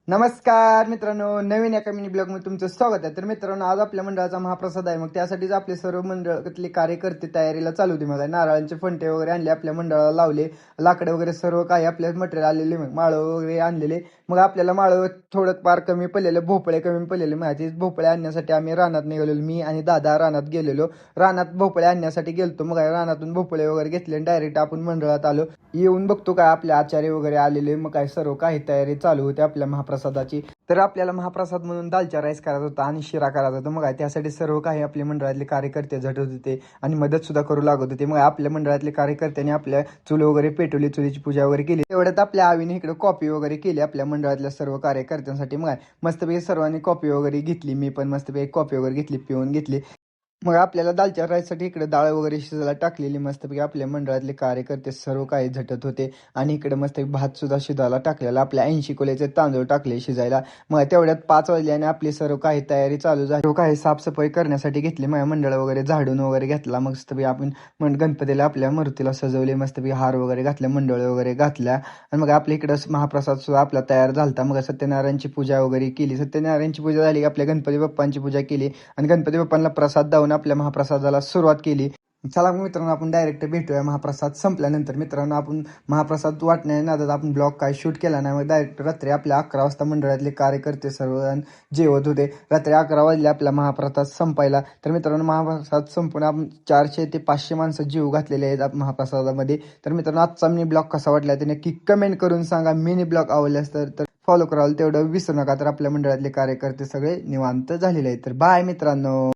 नमस्कार मित्रांनो, नवीन एका मिनी ब्लॉग मध्ये तुमचं स्वागत आहे. तर मित्रांनो, आज आपल्या मंडळाचा महाप्रसाद आहे. मग त्यासाठीच आपले सर्व मंडळातले कार्यकर्ते तयारीला चालू होते. मग नारळांचे फंटे वगैरे आणले, आपल्या मंडळाला लावले, लाकडं वगैरे सर्व काही आपल्या मटेरियल आलेले, मग माळं वगैरे आणलेले. मग आपल्याला माळं थोडं फार कमी पडलेलं, भोपळे कमी पडलेले. माझे भोपळे आणण्यासाठी आम्ही रानात निघालेलो, मी आणि दादा रानात गेलेलो. रानात भोपळे आणण्यासाठी गेलतो. मग रानातून भोपळे वगैरे घेतले आणि डायरेक्ट आपण मंडळात आलो. येऊन बघतो काय आपले आचार्य वगैरे आलेले, मग काय सर्व काही तयारी चालू होती आपल्या महाप्रसादाची. तर आपल्याला महाप्रसाद म्हणून दालचा राईस करायचा होता आणि शिरा करायचा होता. मग त्यासाठी सर्व काही आपल्या मंडळातले कार्यकर्ते झटत होते आणि मदत सुद्धा करू लागत होते. मग आपल्या मंडळातले कार्यकर्त्यांनी आपल्या चूल वगैरे पेटवली, चुलीची पूजा वगैरे केली. तेवढ्यात आपल्या आवीने इकडे कॉफी वगैरे केली आपल्या मंडळातल्या सर्व कार्यकर्त्यांसाठी. मग मस्तपैकी सर्वांनी कॉफी वगैरे घेतली, मी पण मस्तपैकी कॉफी वगैरे घेतली, पिऊन घेतली. मग आपल्याला दालच्या राईससाठी इकडे डाळ वगैरे शिजायला टाकलेली. मस्तपैकी आपल्या मंडळातले कार्यकर्ते सर्व काही झटत होते आणि इकडे मस्तपैकी भात सुद्धा शिजायला टाकलेला. आपल्या 80 किलोचे तांदूळ टाकले शिजायला. मग तेवढ्यात 5 वाजल्याने आपली सर्व काही तयारी चालू झाली. सर्व काही साफसफाई करण्यासाठी घेतली. माझ्या मंडळ वगैरे झाडून वगैरे घेतला. मस्तपैकी आपण गणपतीला आपल्या मूर्तीला सजवले, मस्तपैकी हार वगैरे घातल्या, मंडळ वगैरे घातल्या. आणि मग आपल्या इकडं महाप्रसाद सुद्धा आपला तयार झालता. मग सत्यनारायणची पूजा वगैरे केली. सत्यनारायणची पूजा झाली की आपल्या गणपती बाप्पांची पूजा केली आणि गणपती बाप्पांना प्रसाद दावून आपल्या महाप्रसादाला सुरुवात केली. चला मग मित्रांनो, आपण डायरेक्ट भेटूया महाप्रसाद संपल्यानंतर. मित्रांनो, आपण महाप्रसाद वाटण्याच्या नादात आपण ब्लॉग काय शूट केला नाही. मग डायरेक्ट रात्री आपल्या 11 वाजता मंडळातले कार्यकर्ते सर्व जेवत होते. रात्री 11 वाजले आपला महाप्रसाद संपायला. तर मित्रांनो, महाप्रसाद संपून आपण 400 ते 500 माणसं जीव घातलेले आहेत महाप्रसादामध्ये. तर मित्रांनो, आजचा मिनी ब्लॉग कसा वाटला ते नक्की कमेंट करून सांगा. मिनी ब्लॉग आवडल्यास तर फॉलो कराल तेवढं विसरू नका. तर आपल्या मंडळातले कार्यकर्ते सगळे निवांत झालेले आहेत. तर बाय मित्रांनो.